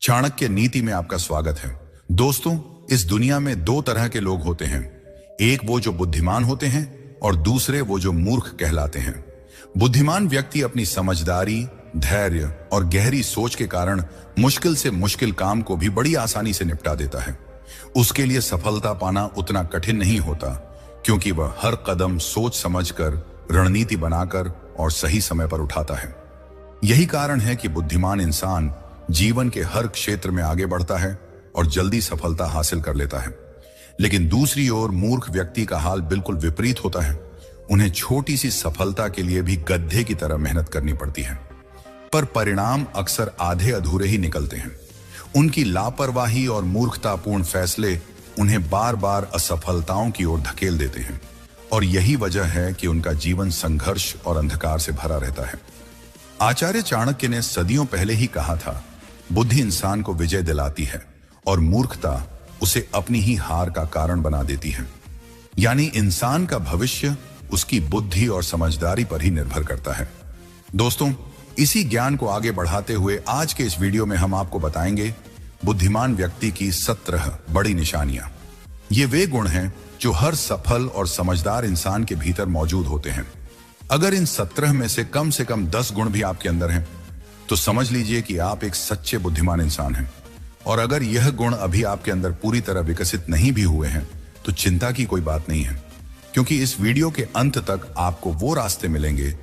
चाणक्य नीति में आपका स्वागत है। दोस्तों, इस दुनिया में दो तरह के लोग होते हैं। एक वो जो बुद्धिमान होते हैं और दूसरे वो जो मूर्ख कहलाते हैं। बुद्धिमान व्यक्ति अपनी समझदारी, धैर्य और गहरी सोच के कारण मुश्किल से मुश्किल काम को भी बड़ी आसानी से निपटा देता है। उसके लिए सफलता पाना उतना कठिन नहीं होता, क्योंकि वह हर कदम सोच समझकर, रणनीति बनाकर और सही समय पर उठाता है। यही कारण है कि बुद्धिमान इंसान जीवन के हर क्षेत्र में आगे बढ़ता है और जल्दी सफलता हासिल कर लेता है। लेकिन दूसरी ओर मूर्ख व्यक्ति का हाल बिल्कुल विपरीत होता है। उन्हें छोटी सी सफलता के लिए भी गधे की तरह मेहनत करनी पड़ती है, पर परिणाम अक्सर आधे अधूरे ही निकलते हैं। उनकी लापरवाही और मूर्खतापूर्ण फैसले उन्हें बार बार असफलताओं की ओर धकेल देते हैं, और यही वजह है कि उनका जीवन संघर्ष और अंधकार से भरा रहता है। आचार्य चाणक्य ने सदियों पहले ही कहा था, बुद्धि इंसान को विजय दिलाती है और मूर्खता उसे अपनी ही हार का कारण बना देती है। यानी इंसान का भविष्य उसकी बुद्धि और समझदारी पर ही निर्भर करता है। दोस्तों, इसी ज्ञान को आगे बढ़ाते हुए आज के इस वीडियो में हम आपको बताएंगे बुद्धिमान व्यक्ति की 17 बड़ी निशानियां। ये वे गुण हैं जो हर सफल और समझदार इंसान के भीतर मौजूद होते हैं। अगर इन 17 में से कम 10 गुण भी आपके अंदर हैं, तो समझ लीजिए कि आप एक सच्चे बुद्धिमान इंसान हैं। और अगर यह गुण अभी आपके अंदर पूरी तरह विकसित नहीं भी हुए हैं, तो चिंता की कोई बात नहीं है, क्योंकि इस वीडियो के अंत तक आपको वो रास्ते मिलेंगे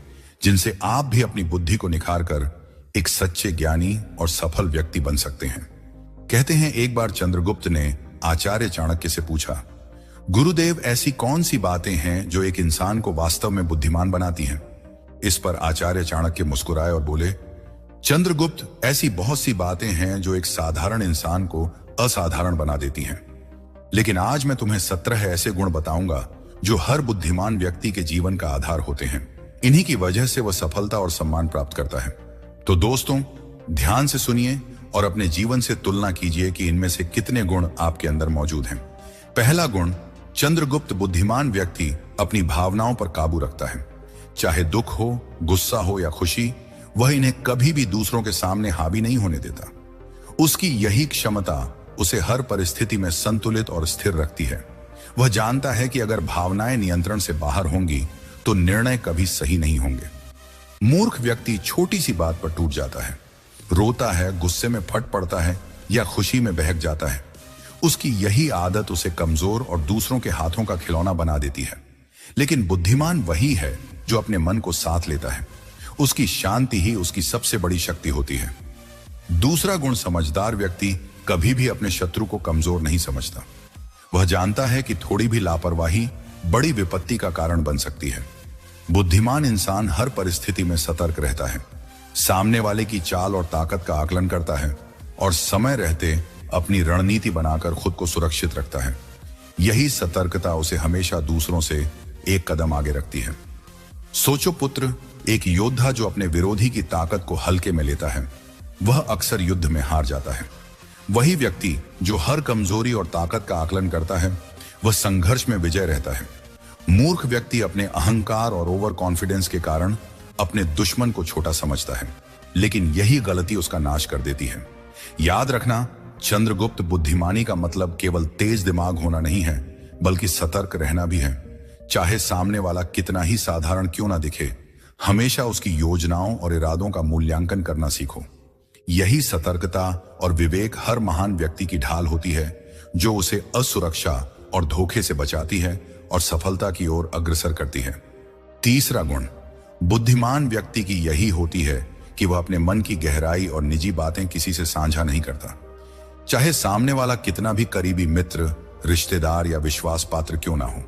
जिनसे आप भी अपनी बुद्धि को निखार कर एक सच्चे ज्ञानी और सफल व्यक्ति बन सकते हैं। कहते हैं, एक बार चंद्रगुप्त ने आचार्य चाणक्य से पूछा, गुरुदेव, ऐसी कौन सी बातें हैं जो एक इंसान को वास्तव में बुद्धिमान बनाती हैं? इस पर आचार्य चाणक्य मुस्कुराए और बोले, चंद्रगुप्त, ऐसी बहुत सी बातें हैं जो एक साधारण इंसान को असाधारण बना देती हैं, लेकिन आज मैं तुम्हें 17 ऐसे गुण बताऊंगा जो हर बुद्धिमान व्यक्ति के जीवन का आधार होते हैं। इन्हीं की वजह से वह सफलता और सम्मान प्राप्त करता है। तो दोस्तों, ध्यान से सुनिए और अपने जीवन से तुलना कीजिए कि इनमें से कितने गुण आपके अंदर मौजूद हैं। पहला गुण, चंद्रगुप्त बुद्धिमान व्यक्ति अपनी भावनाओं पर काबू रखता है। चाहे दुख हो, गुस्सा हो या खुशी, वह इन्हें कभी भी दूसरों के सामने हावी नहीं होने देता। उसकी यही क्षमता उसे हर परिस्थिति में संतुलित और स्थिर रखती है। वह जानता है कि अगर भावनाएं नियंत्रण से बाहर होंगी तो निर्णय कभी सही नहीं होंगे। मूर्ख व्यक्ति छोटी सी बात पर टूट जाता है, रोता है, गुस्से में फट पड़ता है या खुशी में बहक जाता है। उसकी यही आदत उसे कमजोर और दूसरों के हाथों का खिलौना बना देती है। लेकिन बुद्धिमान वही है जो अपने मन को साथ लेता है। उसकी शांति ही उसकी सबसे बड़ी शक्ति होती है। दूसरा गुण, समझदार व्यक्ति कभी भी अपने शत्रु को कमजोर नहीं समझता। वह जानता है कि थोड़ी भी लापरवाही बड़ी विपत्ति का कारण बन सकती है। बुद्धिमान इंसान हर परिस्थिति में सतर्क रहता है, सामने वाले की चाल और ताकत का आकलन करता है और समय रहते अपनी रणनीति बनाकर खुद को सुरक्षित रखता है। यही सतर्कता उसे हमेशा दूसरों से एक कदम आगे रखती है। सोचो पुत्र, एक योद्धा जो अपने विरोधी की ताकत को हल्के में लेता है, वह अक्सर युद्ध में हार जाता है। वही व्यक्ति जो हर कमजोरी और ताकत का आकलन करता है, वह संघर्ष में विजय रहता है। मूर्ख व्यक्ति अपने अहंकार और ओवर कॉन्फिडेंस के कारण अपने दुश्मन को छोटा समझता है, लेकिन यही गलती उसका नाश कर देती है। याद रखना, चंद्रगुप्त बुद्धिमानी का मतलब केवल तेज दिमाग होना नहीं है, बल्कि सतर्क रहना भी है। चाहे सामने वाला कितना ही साधारण क्यों ना दिखे, हमेशा उसकी योजनाओं और इरादों का मूल्यांकन करना सीखो। यही सतर्कता और विवेक हर महान व्यक्ति की ढाल होती है, जो उसे असुरक्षा और धोखे से बचाती है और सफलता की ओर अग्रसर करती है। तीसरा गुण, बुद्धिमान व्यक्ति की यही होती है कि वह अपने मन की गहराई और निजी बातें किसी से साझा नहीं करता। चाहे सामने वाला कितना भी करीबी मित्र, रिश्तेदार या विश्वास पात्र क्यों ना हो,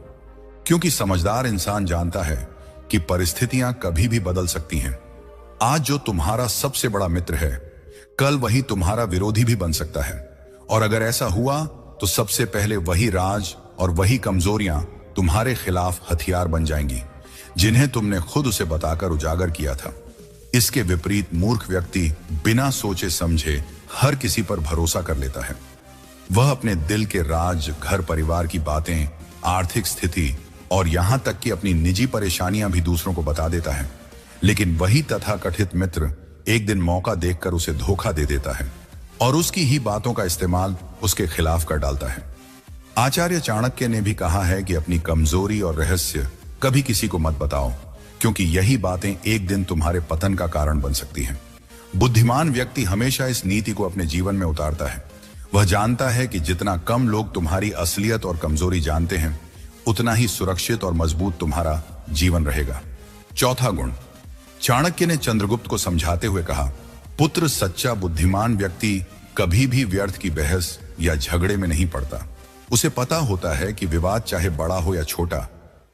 क्योंकि समझदार इंसान जानता है कि परिस्थितियां कभी भी बदल सकती हैं। आज जो तुम्हारा सबसे बड़ा मित्र है, कल वही तुम्हारा विरोधी भी बन सकता है, और अगर ऐसा हुआ तो सबसे पहले वही राज और वही कमजोरियां तुम्हारे खिलाफ हथियार बन जाएंगी, जिन्हें तुमने खुद उसे बताकर उजागर किया था। इसके विपरीत मूर्ख व्यक्ति बिना सोचे समझे हर किसी पर भरोसा कर लेता है। वह अपने दिल के राज, घर परिवार की बातें, आर्थिक स्थिति और यहां तक कि अपनी निजी परेशानियां भी दूसरों को बता देता है। लेकिन वही तथाकथित मित्र एक दिन मौका देखकर उसे धोखा दे देता है और उसकी ही बातों का इस्तेमाल उसके खिलाफ कर डालता है। आचार्य चाणक्य ने भी कहा है कि अपनी कमजोरी और रहस्य कभी किसी को मत बताओ, क्योंकि यही बातें एक दिन तुम्हारे पतन का कारण बन सकती हैं। बुद्धिमान व्यक्ति हमेशा इस नीति को अपने जीवन में उतारता है। वह जानता है कि जितना कम लोग तुम्हारी असलियत और कमजोरी जानते हैं, उतना ही सुरक्षित और मजबूत तुम्हारा जीवन रहेगा। चौथा गुण, चाणक्य ने चंद्रगुप्त को समझाते हुए कहा, पुत्र, सच्चा बुद्धिमान व्यक्ति कभी भी व्यर्थ की बहस या झगड़े में नहीं पड़ता। उसे पता होता है कि विवाद चाहे बड़ा हो या छोटा,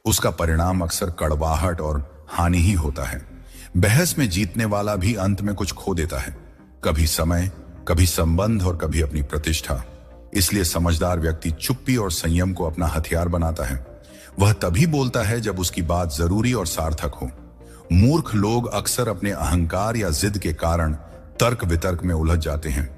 उसका परिणाम अक्सर कड़वाहट और हानि ही होता है। बहस में जीतने वाला भी अंत में कुछ खो देता है, कभी समय, कभी संबंध और कभी अपनी प्रतिष्ठा। इसलिए समझदार व्यक्ति चुप्पी और संयम को अपना हथियार बनाता है। वह तभी बोलता है जब उसकी बात जरूरी और सार्थक हो। मूर्ख लोग अक्सर अपने अहंकार या जिद के कारण तर्क वितर्क में उलझ जाते हैं,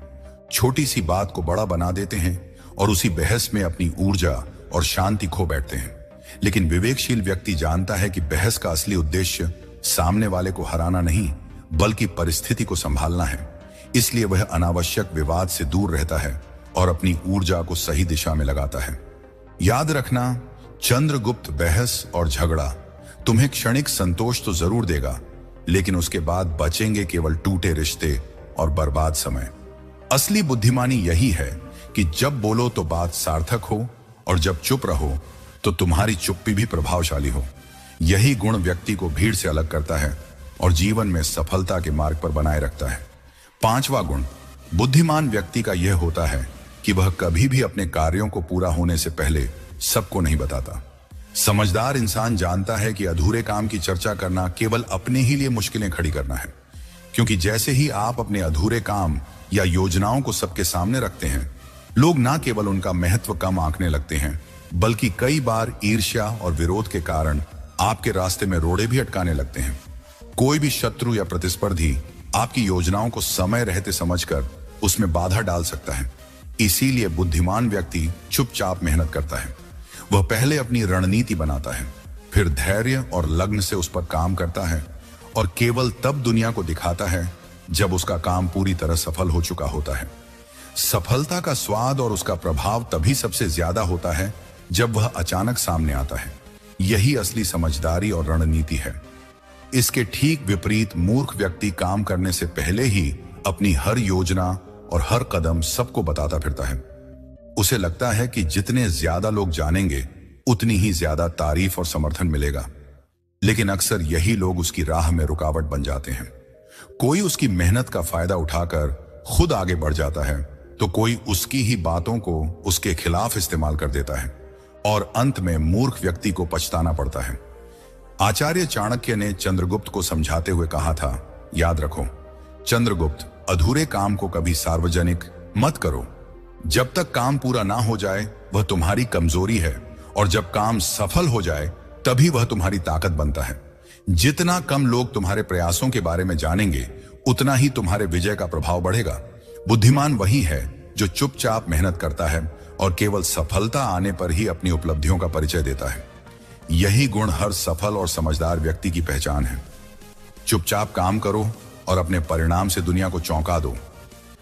छोटी सी बात को बड़ा बना देते हैं और उसी बहस में अपनी ऊर्जा और शांति खो बैठते हैं। लेकिन विवेकशील व्यक्ति जानता है कि बहस का असली उद्देश्य सामने वाले को हराना नहीं, बल्कि परिस्थिति को संभालना है। इसलिए वह अनावश्यक विवाद से दूर रहता है और अपनी ऊर्जा को सही दिशा में लगाता है। याद रखना, चंद्रगुप्त बहस और झगड़ा तुम्हें क्षणिक संतोष तो जरूर देगा, लेकिन उसके बाद बचेंगे केवल टूटे रिश्ते और बर्बाद समय। असली बुद्धिमानी यही है कि जब बोलो तो बात सार्थक हो और जब चुप रहो तो तुम्हारी चुप्पी भी प्रभावशाली हो। यही गुण व्यक्ति को भीड़ से अलग करता है और जीवन में सफलता के मार्ग पर बनाए रखता है। पांचवा गुण, बुद्धिमान व्यक्ति का यह होता है कि वह कभी भी अपने कार्यों को पूरा होने से पहले सबको नहीं बताता। समझदार इंसान जानता है कि अधूरे काम की चर्चा करना केवल अपने ही लिए मुश्किलें खड़ी करना है, क्योंकि जैसे ही आप अपने अधूरे काम या योजनाओं को सबके सामने रखते हैं, लोग ना केवल उनका महत्व कम आंकने लगते हैं, बल्कि कई बार ईर्ष्या और विरोध के कारण आपके रास्ते में रोड़े भी अटकाने लगते हैं। कोई भी शत्रु या प्रतिस्पर्धी आपकी योजनाओं को समय रहते समझकर उसमें बाधा डाल सकता है। इसीलिए बुद्धिमान व्यक्ति चुपचाप मेहनत करता है। वह पहले अपनी रणनीति बनाता है, फिर धैर्य और लगन से उस पर काम करता है और केवल तब दुनिया को दिखाता है जब उसका काम पूरी तरह सफल हो चुका होता है। सफलता का स्वाद और उसका प्रभाव तभी सबसे ज्यादा होता है जब वह अचानक सामने आता है। यही असली समझदारी और रणनीति है। इसके ठीक विपरीत मूर्ख व्यक्ति काम करने से पहले ही अपनी हर योजना और हर कदम सबको बताता फिरता है। उसे लगता है कि जितने ज्यादा लोग जानेंगे, उतनी ही ज्यादा तारीफ और समर्थन मिलेगा। लेकिन अक्सर यही लोग उसकी राह में रुकावट बन जाते हैं। कोई उसकी मेहनत का फायदा उठाकर खुद आगे बढ़ जाता है, तो कोई उसकी ही बातों को उसके खिलाफ इस्तेमाल कर देता है और अंत में मूर्ख व्यक्ति को पछताना पड़ता है। आचार्य चाणक्य ने चंद्रगुप्त को समझाते हुए कहा था, याद रखो चंद्रगुप्त, अधूरे काम को कभी सार्वजनिक मत करो। जब तक काम पूरा ना हो जाए वह तुम्हारी कमजोरी है, और जब काम सफल हो जाए तभी वह तुम्हारी ताकत बनता है। जितना कम लोग तुम्हारे प्रयासों के बारे में जानेंगे, उतना ही तुम्हारे विजय का प्रभाव बढ़ेगा। बुद्धिमान वही है जो चुपचाप मेहनत करता है और केवल सफलता आने पर ही अपनी उपलब्धियों का परिचय देता है। यही गुण हर सफल और समझदार व्यक्ति की पहचान है। चुपचाप काम करो और अपने परिणाम से दुनिया को चौंका दो।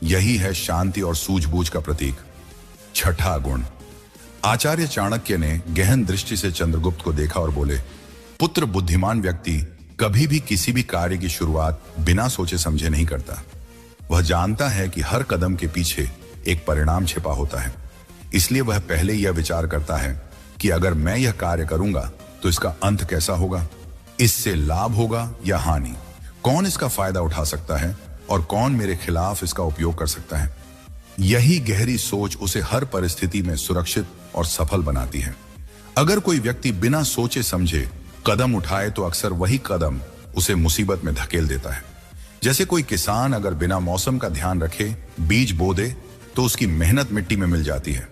यही है शांति और सूझबूझ का प्रतीक। छठा गुण, आचार्य चाणक्य ने गहन दृष्टि से चंद्रगुप्त को देखा और बोले, पुत्र, बुद्धिमान व्यक्ति कभी भी किसी भी कार्य की शुरुआत बिना सोचे समझे नहीं करता। वह जानता है कि हर कदम के पीछे एक परिणाम छिपा होता है। इसलिए वह पहले यह विचार करता है कि अगर मैं यह कार्य करूंगा तो इसका अंत कैसा होगा, इससे लाभ होगा या हानि, कौन इसका फायदा उठा सकता है और कौन मेरे खिलाफ इसका उपयोग कर सकता है। यही गहरी सोच उसे हर परिस्थिति में सुरक्षित और सफल बनाती है। अगर कोई व्यक्ति बिना सोचे समझे कदम उठाए तो अक्सर वही कदम उसे मुसीबत में धकेल देता है। जैसे कोई किसान अगर बिना मौसम का ध्यान रखे बीज बो दे तो उसकी मेहनत मिट्टी में मिल जाती है।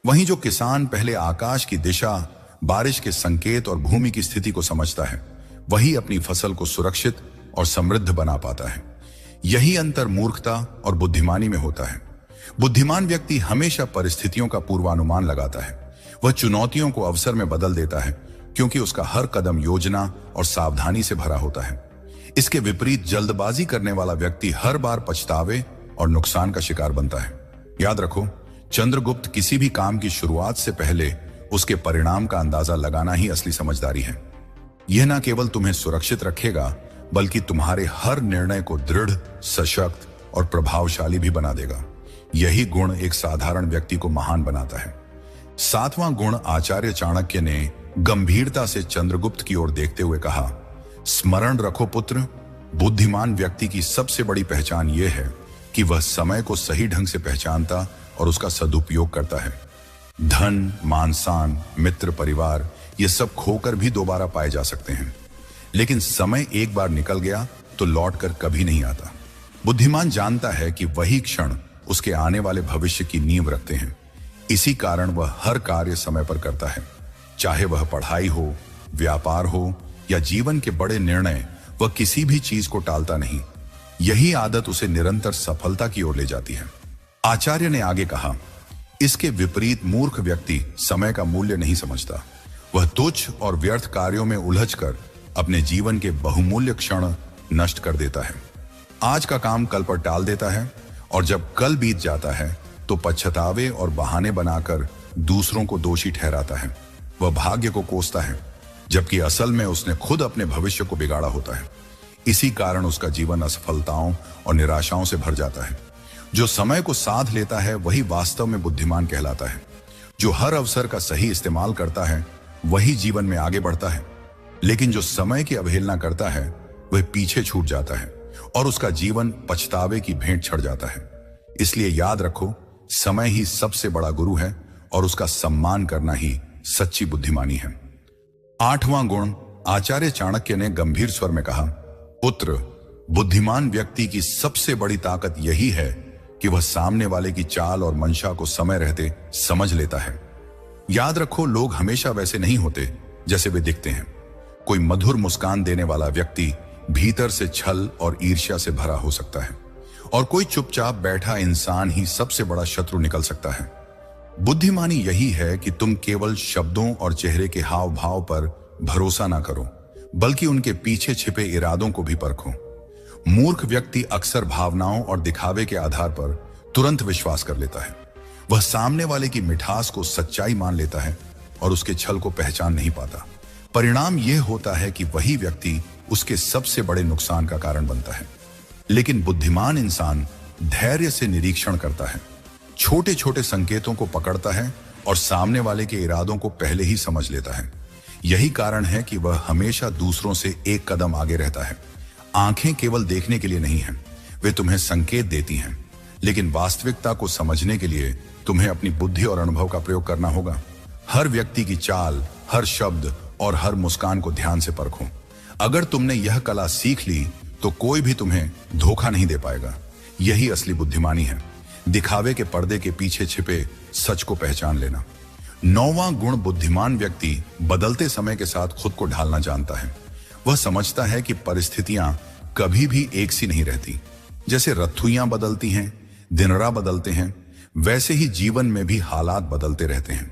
वहीं जो किसान पहले आकाश की दिशा, बारिश के संकेत और भूमि की स्थिति को समझता है, वही अपनी फसल को सुरक्षित और समृद्ध बना पाता है। यही अंतर मूर्खता और बुद्धिमानी में होता है। बुद्धिमान व्यक्ति हमेशा परिस्थितियों का पूर्वानुमान लगाता है। वह चुनौतियों को अवसर में बदल देता है, क्योंकि उसका हर कदम योजना और सावधानी से भरा होता है। इसके विपरीत जल्दबाजी करने वाला व्यक्ति हर बार पछतावे और नुकसान का शिकार बनता है। याद रखो, चंद्रगुप्त किसी भी काम की शुरुआत से पहले उसके परिणाम का अंदाजा लगाना ही असली समझदारी है। यह न केवल तुम्हें सुरक्षित रखेगा, बल्कि तुम्हारे हर निर्णय को दृढ़, सशक्त और प्रभावशाली भी बना देगा। यही गुण एक साधारण व्यक्ति को महान बनाता है। 7वां गुण, आचार्य चाणक्य ने गंभीरता से चंद्रगुप्त की ओर देखते हुए कहा, स्मरण रखो पुत्र, बुद्धिमान व्यक्ति की सबसे बड़ी पहचान यह है कि वह समय को सही ढंग से पहचानता और उसका सदुपयोग करता है। धन, मान सम्मान, मित्र, परिवार, ये सब खोकर भी दोबारा पाए जा सकते हैं, लेकिन समय एक बार निकल गया तो लौटकर कभी नहीं आता। बुद्धिमान जानता है कि वही क्षण उसके आने वाले भविष्य की नींव रखते हैं। इसी कारण वह हर कार्य समय पर करता है, चाहे वह पढ़ाई हो, व्यापार हो या जीवन के बड़े निर्णय। वह किसी भी चीज को टालता नहीं। यही आदत उसे निरंतर सफलता की ओर ले जाती है। आचार्य ने आगे कहा, इसके विपरीत मूर्ख व्यक्ति समय का मूल्य नहीं समझता। वह तुच्छ और व्यर्थ कार्यों में उलझकर अपने जीवन के बहुमूल्य क्षण नष्ट कर देता है। आज का काम कल पर टाल देता है और जब कल बीत जाता है तो पछतावे और बहाने बनाकर दूसरों को दोषी ठहराता है। वह भाग्य को कोसता है, जबकि असल में उसने खुद अपने भविष्य को बिगाड़ा होता है। इसी कारण उसका जीवन असफलताओं और निराशाओं से भर जाता है। जो समय को साध लेता है वही वास्तव में बुद्धिमान कहलाता है। जो हर अवसर का सही इस्तेमाल करता है वही जीवन में आगे बढ़ता है, लेकिन जो समय की अवहेलना करता है वह पीछे छूट जाता है और उसका जीवन पछतावे की भेंट चढ़ जाता है। इसलिए याद रखो, समय ही सबसे बड़ा गुरु है और उसका सम्मान करना ही सच्ची बुद्धिमानी है। 8वां गुण, आचार्य चाणक्य ने गंभीर स्वर में कहा, पुत्र, बुद्धिमान व्यक्ति की सबसे बड़ी ताकत यही है कि वह सामने वाले की चाल और मंशा को समय रहते समझ लेता है। याद रखो, लोग हमेशा वैसे नहीं होते जैसे वे दिखते हैं। कोई मधुर मुस्कान देने वाला व्यक्ति भीतर से छल और ईर्ष्या से भरा हो सकता है, और कोई चुपचाप बैठा इंसान ही सबसे बड़ा शत्रु निकल सकता है। बुद्धिमानी यही है कि तुम केवल शब्दों और चेहरे के हाव भाव पर भरोसा ना करो, बल्कि उनके पीछे छिपे इरादों को भी परखो। मूर्ख व्यक्ति अक्सर भावनाओं और दिखावे के आधार पर तुरंत विश्वास कर लेता है। वह सामने वाले की मिठास को सच्चाई मान लेता है और उसके छल को पहचान नहीं पाता। परिणाम यह होता है कि वही व्यक्ति उसके सबसे बड़े नुकसान का कारण बनता है। लेकिन बुद्धिमान इंसान धैर्य से निरीक्षण करता है, छोटे छोटे संकेतों को पकड़ता है और सामने वाले के इरादों को पहले ही समझ लेता है। यही कारण है कि वह हमेशा दूसरों से एक कदम आगे रहता है। आंखें केवल देखने के लिए नहीं हैं, वे तुम्हें संकेत देती हैं, लेकिन वास्तविकता को समझने के लिए तुम्हें अपनी बुद्धि और अनुभव का प्रयोग करना होगा। हर व्यक्ति की चाल, हर शब्द और हर मुस्कान को ध्यान से परखो। अगर तुमने यह कला सीख ली तो कोई भी तुम्हें धोखा नहीं दे पाएगा। यही असली बुद्धिमानी है, दिखावे के पर्दे के पीछे छिपे सच को पहचान लेना। 9वां गुण, बुद्धिमान व्यक्ति बदलते समय के साथ खुद को ढालना जानता है। वह समझता है कि परिस्थितियां कभी भी एक सी नहीं रहती। जैसे रथुइयां बदलती हैं, दिनरा बदलते हैं, वैसे ही जीवन में भी हालात बदलते रहते हैं।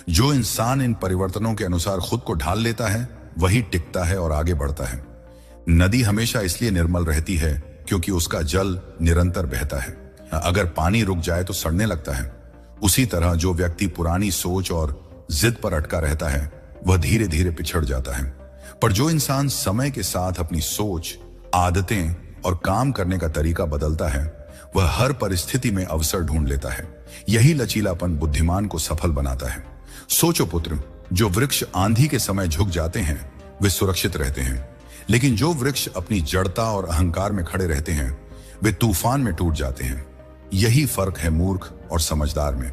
जो इंसान इन परिवर्तनों के अनुसार खुद को ढाल लेता है वही टिकता है और आगे बढ़ता है। नदी हमेशा इसलिए निर्मल रहती है क्योंकि उसका जल निरंतर बहता है। अगर पानी रुक जाए तो सड़ने लगता है। उसी तरह जो व्यक्ति पुरानी सोच और जिद पर अटका रहता है वह धीरे धीरे पिछड़ जाता है। पर जो इंसान समय के साथ अपनी सोच, आदतें और काम करने का तरीका बदलता है वह हर परिस्थिति में अवसर ढूंढ लेता है। यही लचीलापन बुद्धिमान को सफल बनाता है। सोचो पुत्र, जो वृक्ष आंधी के समय झुक जाते हैं वे सुरक्षित रहते हैं, लेकिन जो वृक्ष अपनी जड़ता और अहंकार में खड़े रहते हैं वे तूफान में टूट जाते हैं। यही फर्क है मूर्ख और समझदार में।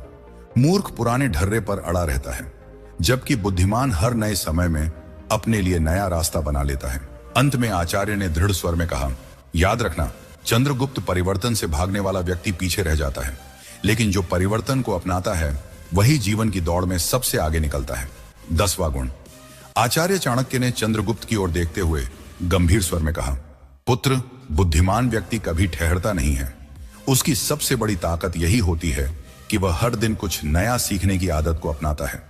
मूर्ख पुराने ढर्रे पर अड़ा रहता है, जबकि बुद्धिमान हर नए समय में अपने लिए नया रास्ता बना लेता है। अंत में आचार्य ने दृढ़ स्वर में कहा, याद रखना, चंद्रगुप्त परिवर्तन से भागने वाला व्यक्ति पीछे रह जाता है, लेकिन जो परिवर्तन को अपनाता है वही जीवन की दौड़ में सबसे आगे निकलता है। 10वां गुण, आचार्य चाणक्य ने चंद्रगुप्त की ओर देखते हुए गंभीर स्वर में कहा, पुत्र, बुद्धिमान व्यक्ति कभी ठहरता नहीं है। उसकी सबसे बड़ी ताकत यही होती है कि वह हर दिन कुछ नया सीखने की आदत को अपनाता है।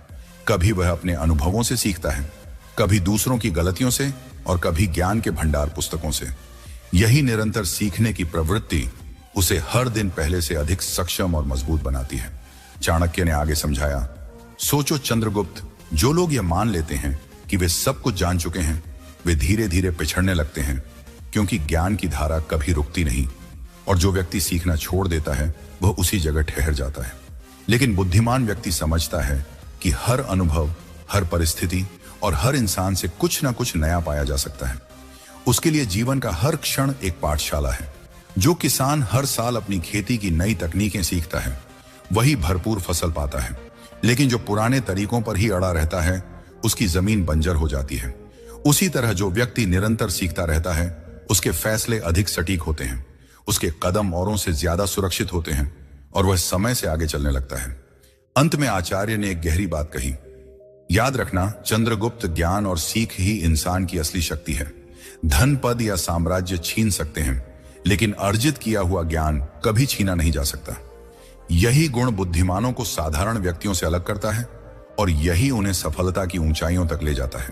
कभी वह अपने अनुभवों से सीखता है, कभी दूसरों की गलतियों से और कभी ज्ञान के भंडार पुस्तकों से। यही निरंतर सीखने की प्रवृत्ति उसे हर दिन पहले से अधिक सक्षम और मजबूत बनाती है। चाणक्य ने आगे समझाया, सोचो चंद्रगुप्त, जो लोग यह मान लेते हैं कि वे सब कुछ जान चुके हैं, वे धीरे धीरे पिछड़ने लगते हैं, क्योंकि ज्ञान की धारा कभी रुकती नहीं। और जो व्यक्ति सीखना छोड़ देता है वह उसी जगह ठहर जाता है। लेकिन बुद्धिमान व्यक्ति समझता है कि हर अनुभव, हर परिस्थिति और हर इंसान से कुछ ना कुछ नया पाया जा सकता है। उसके लिए जीवन का हर क्षण एक पाठशाला है। जो किसान हर साल अपनी खेती की नई तकनीकें सीखता है वही भरपूर फसल पाता है, लेकिन जो पुराने तरीकों पर ही अड़ा रहता है उसकी जमीन बंजर हो जाती है। उसी तरह जो व्यक्ति निरंतर सीखता रहता है उसके फैसले अधिक सटीक होते हैं, उसके कदम औरों से ज्यादा सुरक्षित होते हैं और वह समय से आगे चलने लगता है। अंत में आचार्य ने एक गहरी बात कही, याद रखना चंद्रगुप्त, ज्ञान और सीख ही इंसान की असली शक्ति है। धन, पद या साम्राज्य छीन सकते हैं, लेकिन अर्जित किया हुआ ज्ञान कभी छीना नहीं जा सकता। यही गुण बुद्धिमानों को साधारण व्यक्तियों से अलग करता है और यही उन्हें सफलता की ऊंचाइयों तक ले जाता है।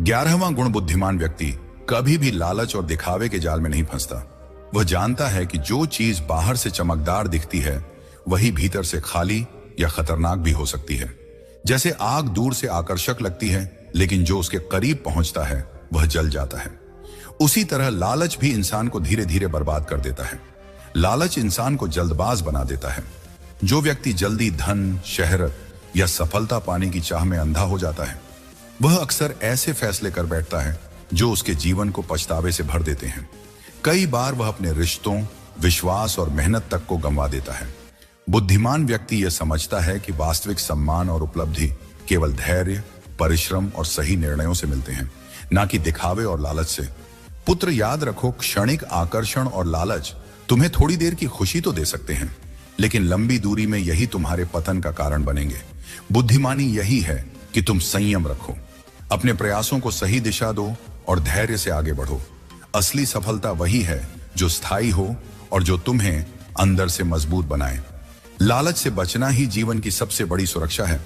11वां गुण, बुद्धिमान व्यक्ति कभी भी लालच और दिखावे के जाल में नहीं फंसता। वह जानता है कि जो चीज बाहर से चमकदार दिखती है वही भीतर से खाली या खतरनाक भी हो सकती है। जैसे आग दूर से आकर्षक लगती है, लेकिन जो उसके करीब पहुंचता है वह जल जाता है। उसी तरह लालच भी इंसान को धीरे धीरे बर्बाद कर देता है। लालच इंसान को जल्दबाज बना देता है। जो व्यक्ति जल्दी धन, शहरत या सफलता पाने की चाह में अंधा हो जाता है वह अक्सर ऐसे फैसले कर बैठता है जो उसके जीवन को पछतावे से भर देते हैं। कई बार वह अपने रिश्तों, विश्वास और मेहनत तक को गंवा देता है। बुद्धिमान व्यक्ति यह समझता है कि वास्तविक सम्मान और उपलब्धि केवल धैर्य, परिश्रम और सही निर्णयों से मिलते हैं, ना कि दिखावे और लालच से। पुत्र, याद रखो, क्षणिक आकर्षण और लालच तुम्हें थोड़ी देर की खुशी तो दे सकते हैं, लेकिन लंबी दूरी में यही तुम्हारे पतन का कारण बनेंगे। बुद्धिमानी यही है कि तुम संयम रखो, अपने प्रयासों को सही दिशा दो और धैर्य से आगे बढ़ो। असली सफलता वही है जो स्थायी हो और जो तुम्हें अंदर से मजबूत बनाए। लालच से बचना ही जीवन की सबसे बड़ी सुरक्षा है।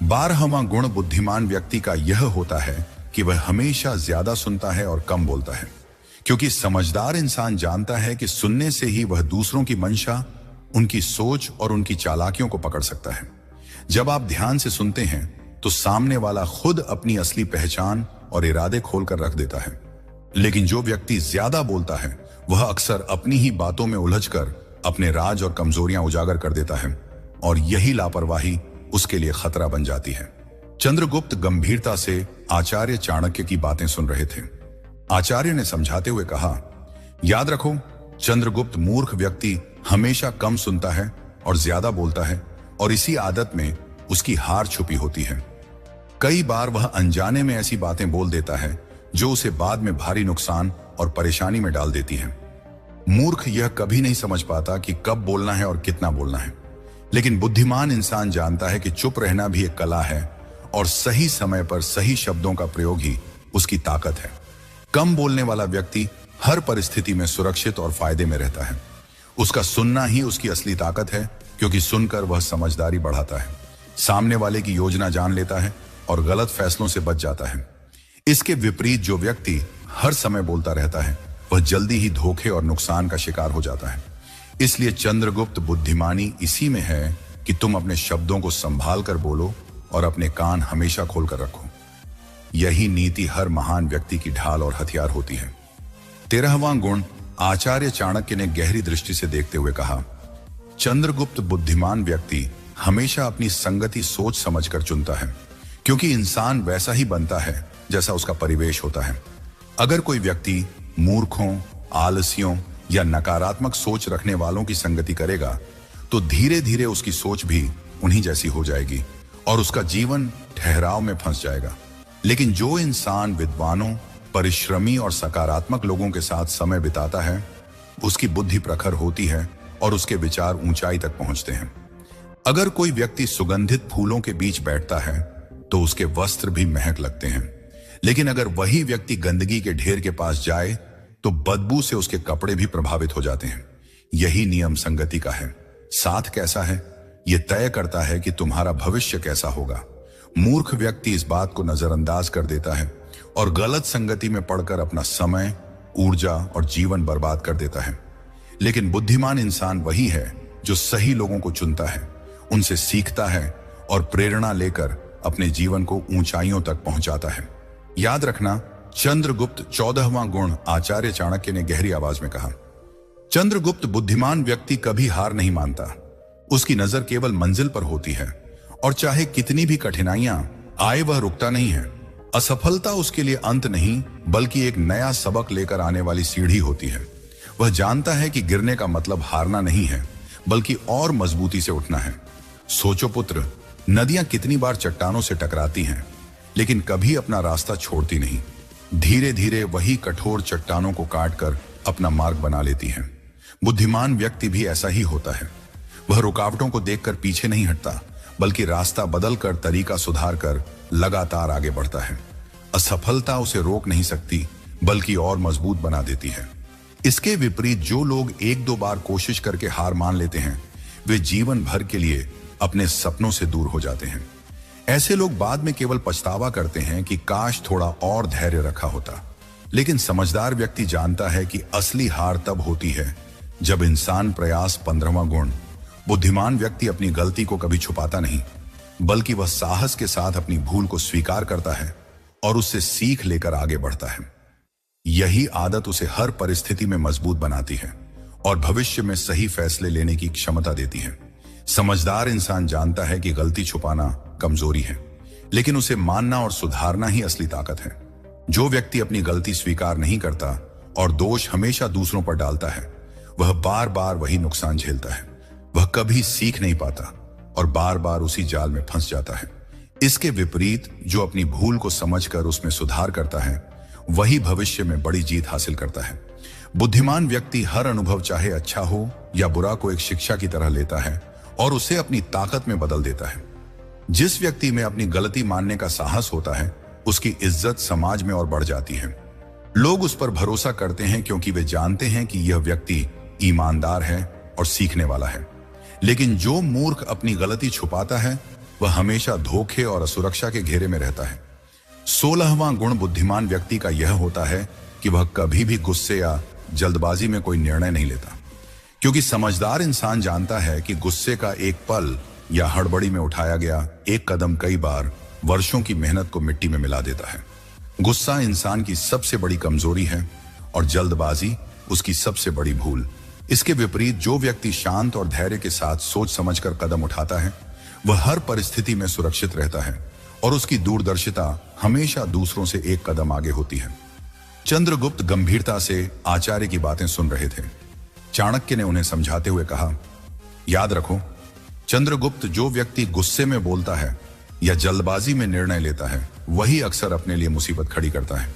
12वां गुण बुद्धिमान व्यक्ति का यह होता है कि वह हमेशा ज्यादा सुनता है और कम बोलता है, क्योंकि समझदार इंसान जानता है कि सुनने से ही वह दूसरों की मंशा, उनकी सोच और उनकी चालाकियों को पकड़ सकता है। जब आप ध्यान से सुनते हैं तो सामने वाला खुद अपनी असली पहचान और इरादे खोलकर रख देता है। लेकिन जो व्यक्ति ज्यादा बोलता है वह अक्सर अपनी ही बातों में उलझकर अपने राज और कमजोरियां उजागर कर देता है, और यही लापरवाही उसके लिए खतरा बन जाती है। चंद्रगुप्त गंभीरता से आचार्य चाणक्य की बातें सुन रहे थे। आचार्य ने समझाते हुए कहा, याद रखो, चंद्रगुप्त मूर्ख व्यक्ति हमेशा कम सुनता है और ज्यादा बोलता है, और इसी आदत में उसकी हार छुपी होती है। कई बार वह अनजाने में ऐसी बातें बोल देता है जो उसे बाद में भारी नुकसान और परेशानी में डाल देती है। मूर्ख यह कभी नहीं समझ पाता कि कब बोलना है और कितना बोलना है, लेकिन बुद्धिमान इंसान जानता है कि चुप रहना भी एक कला है और सही समय पर सही शब्दों का प्रयोग ही उसकी ताकत है। कम बोलने वाला व्यक्ति हर परिस्थिति में सुरक्षित और फायदे में रहता है। उसका सुनना ही उसकी असली ताकत है, क्योंकि सुनकर वह समझदारी बढ़ाता है, सामने वाले की योजना जान लेता है और गलत फैसलों से बच जाता है। इसके विपरीत जो व्यक्ति हर समय बोलता रहता है वह जल्दी ही धोखे और नुकसान का शिकार हो जाता है। इसलिए चंद्रगुप्त बुद्धिमानी इसी में है कि तुम अपने शब्दों को संभाल कर बोलो और अपने कान हमेशा खोलकर रखो। यही नीति हर महान व्यक्ति की ढाल और हथियार होती है। 13वां गुण, आचार्य चाणक्य ने गहरी दृष्टि से देखते हुए कहा, चंद्रगुप्त बुद्धिमान व्यक्ति हमेशा अपनी संगति सोच समझकर चुनता है, क्योंकि इंसान वैसा ही बनता है जैसा उसका परिवेश होता है। अगर कोई व्यक्ति मूर्खों, आलसियों या नकारात्मक सोच रखने वालों की संगति करेगा तो धीरे धीरे उसकी सोच भी उन्हीं जैसी हो जाएगी और उसका जीवन ठहराव में फंस जाएगा। लेकिन जो इंसान विद्वानों, परिश्रमी और सकारात्मक लोगों के साथ समय बिताता है उसकी बुद्धि प्रखर होती है और उसके विचार ऊंचाई तक पहुंचते हैं। अगर कोई व्यक्ति सुगंधित फूलों के बीच बैठता है तो उसके वस्त्र भी महक लगते हैं, लेकिन अगर वही व्यक्ति गंदगी के ढेर के पास जाए तो बदबू से उसके कपड़े भी प्रभावित हो जाते हैं। यही नियम संगति का है। साथ कैसा है यह तय करता है कि तुम्हारा भविष्य कैसा होगा। मूर्ख व्यक्ति इस बात को नजरअंदाज कर देता है और गलत संगति में पड़कर अपना समय, ऊर्जा और जीवन बर्बाद कर देता है। लेकिन बुद्धिमान इंसान वही है जो सही लोगों को चुनता है, उनसे सीखता है और प्रेरणा लेकर अपने जीवन को ऊंचाइयों तक पहुंचाता है। याद रखना, चंद्रगुप्त 14वां गुण आचार्य चाणक्य ने गहरी आवाज में कहा। चंद्रगुप्त बुद्धिमान व्यक्ति कभी हार नहीं मानता। उसकी नजर केवल मंजिल पर होती है और चाहे कितनी भी कठिनाइयां आए वह रुकता नहीं है। असफलता उसके लिए अंत नहीं बल्कि एक नया सबक लेकर आने वाली सीढ़ी होती है। वह जानता है कि गिरने का मतलब हारना नहीं है बल्कि और मजबूती से उठना है। सोचो पुत्र, नदियां कितनी बार चट्टानों से टकराती हैं लेकिन कभी अपना रास्ता छोड़ती नहीं। धीरे धीरे वही कठोर चट्टानों को काटकर अपना मार्ग बना लेती हैं। बुद्धिमान व्यक्ति भी ऐसा ही होता है। वह रुकावटों को देखकर पीछे नहीं हटता बल्कि रास्ता बदलकर, तरीका सुधार कर लगातार आगे बढ़ता है। असफलता उसे रोक नहीं सकती बल्कि और मजबूत बना देती है। इसके विपरीत जो लोग एक दो बार कोशिश करके हार मान लेते हैं वे जीवन भर के लिए अपने सपनों से दूर हो जाते हैं। ऐसे लोग बाद में केवल पछतावा करते हैं कि काश थोड़ा और धैर्य रखा होता। लेकिन समझदार व्यक्ति जानता है कि असली हार तब होती है जब इंसान प्रयास 15वां गुण। बुद्धिमान व्यक्ति अपनी गलती को कभी छुपाता नहीं बल्कि वह साहस के साथ अपनी भूल को स्वीकार करता है और उससे सीख लेकर आगे बढ़ता है। यही आदत उसे हर परिस्थिति में मजबूत बनाती है और भविष्य में सही फैसले लेने की क्षमता देती है। समझदार इंसान जानता है कि गलती छुपाना कमजोरी है, लेकिन उसे मानना और सुधारना ही असली ताकत है। जो व्यक्ति अपनी गलती स्वीकार नहीं करता और दोष हमेशा दूसरों पर डालता है वह बार बार वही नुकसान झेलता है। वह कभी सीख नहीं पाता और बार बार उसी जाल में फंस जाता है। इसके विपरीत जो अपनी भूल को समझकर उसमें सुधार करता है वही भविष्य में बड़ी जीत हासिल करता है। बुद्धिमान व्यक्ति हर अनुभव, चाहे अच्छा हो या बुरा, को एक शिक्षा की तरह लेता है और उसे अपनी ताकत में बदल देता है। जिस व्यक्ति में अपनी गलती मानने का साहस होता है उसकी इज्जत समाज में और बढ़ जाती है। लोग उस पर भरोसा करते हैं क्योंकि वे जानते हैं कि यह व्यक्ति ईमानदार है और सीखने वाला है। लेकिन जो मूर्ख अपनी गलती छुपाता है वह हमेशा धोखे और असुरक्षा के घेरे में रहता है। 16वां गुण बुद्धिमान व्यक्ति का यह होता है कि वह कभी भी गुस्से या जल्दबाजी में कोई निर्णय नहीं लेता, क्योंकि समझदार इंसान जानता है कि गुस्से का एक पल या हड़बड़ी में उठाया गया एक कदम कई बार वर्षों की मेहनत को मिट्टी में मिला देता है। गुस्सा इंसान की सबसे बड़ी कमजोरी है और जल्दबाजी उसकी सबसे बड़ी भूल। इसके विपरीत जो व्यक्ति शांत और धैर्य के साथ सोच समझकर कदम उठाता है वह हर परिस्थिति में सुरक्षित रहता है और उसकी दूरदर्शिता हमेशा दूसरों से एक कदम आगे होती है। चंद्रगुप्त गंभीरता से आचार्य की बातें सुन रहे थे। चाणक्य ने उन्हें समझाते हुए कहा, याद रखो चंद्रगुप्त, जो व्यक्ति गुस्से में बोलता है या जल्दबाजी में निर्णय लेता है वही अक्सर अपने लिए मुसीबत खड़ी करता है।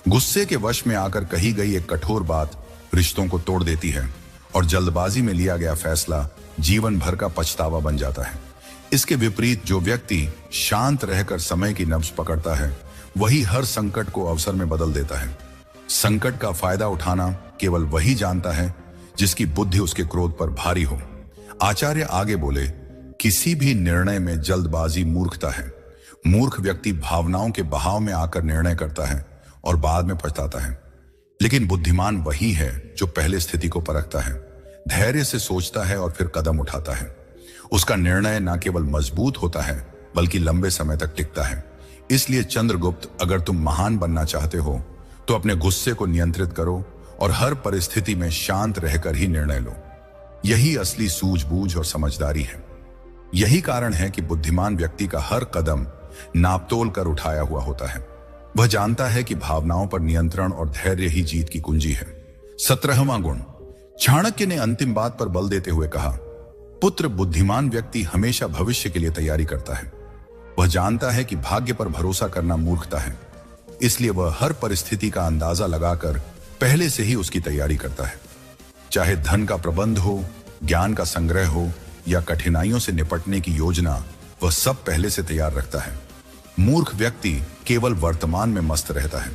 गुस्से के वश में आकर कही गई एक कठोर बात रिश्तों को तोड़ देती है और जल्दबाजी में लिया गया फैसला जीवन भर का पछतावा बन जाता है। इसके विपरीत जो व्यक्ति शांत रहकर समय की नब्ज पकड़ता है वही हर संकट को अवसर में बदल देता है। संकट का फायदा उठाना केवल वही जानता है जिसकी बुद्धि उसके क्रोध पर भारी हो। आचार्य आगे बोले, किसी भी निर्णय में जल्दबाजी मूर्खता है। मूर्ख व्यक्ति भावनाओं के बहाव में आकर निर्णय करता है और बाद में पछताता है। लेकिन बुद्धिमान वही है जो पहले स्थिति को परखता है, धैर्य से सोचता है और फिर कदम उठाता है। उसका निर्णय न केवल मजबूत होता है बल्कि लंबे समय तक टिकता है। इसलिए चंद्रगुप्त, अगर तुम महान बनना चाहते हो तो अपने गुस्से को नियंत्रित करो और हर परिस्थिति में शांत रहकर ही निर्णय लो। यही असली सूझबूझ और समझदारी है। यही कारण है कि बुद्धिमान व्यक्ति का हर कदम नापतोल कर उठाया हुआ होता है। वह जानता है कि भावनाओं पर नियंत्रण और धैर्य ही जीत की कुंजी है। 17वां गुण। चाणक्य ने अंतिम बात पर बल देते हुए कहा, पुत्र, बुद्धिमान व्यक्ति हमेशा भविष्य के लिए तैयारी करता है। वह जानता है कि भाग्य पर भरोसा करना मूर्खता है, इसलिए वह हर परिस्थिति का अंदाजा लगाकर पहले से ही उसकी तैयारी करता है। चाहे धन का प्रबंध हो, ज्ञान का संग्रह हो या कठिनाइयों से निपटने की योजना, वह सब पहले से तैयार रखता है। मूर्ख व्यक्ति केवल वर्तमान में मस्त रहता है।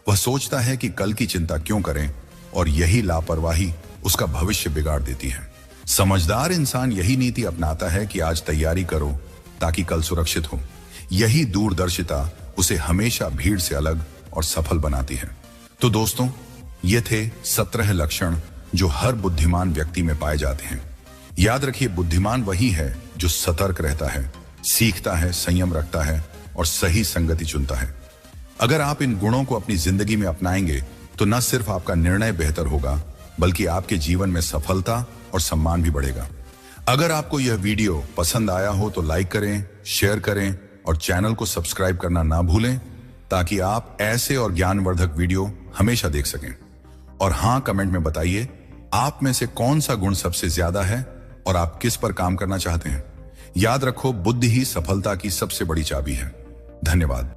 वह सोचता है कि कल की चिंता क्यों करें और यही लापरवाही उसका भविष्य बिगाड़ देती है। समझदार इंसान यही नीति अपनाता है कि आज तैयारी करो ताकि कल सुरक्षित हो। यही दूरदर्शिता उसे हमेशा भीड़ से अलग और सफल बनाती है। तो दोस्तों, ये थे 17 लक्षण जो हर बुद्धिमान व्यक्ति में पाए जाते हैं। याद रखिए, बुद्धिमान वही है जो सतर्क रहता है, सीखता है, संयम रखता है और सही संगति चुनता है। अगर आप इन गुणों को अपनी जिंदगी में अपनाएंगे तो न सिर्फ आपका निर्णय बेहतर होगा, बल्कि आपके जीवन में सफलता और सम्मान भी बढ़ेगा। अगर आपको यह वीडियो पसंद आया हो तो लाइक करें, शेयर करें और चैनल को सब्सक्राइब करना ना भूलें, ताकि आप ऐसे और ज्ञानवर्धक वीडियो हमेशा देख सकें। और हाँ, कमेंट में बताइए आप में से कौन सा गुण सबसे ज्यादा है और आप किस पर काम करना चाहते हैं। याद रखो, बुद्धि ही सफलता की सबसे बड़ी चाबी है। धन्यवाद।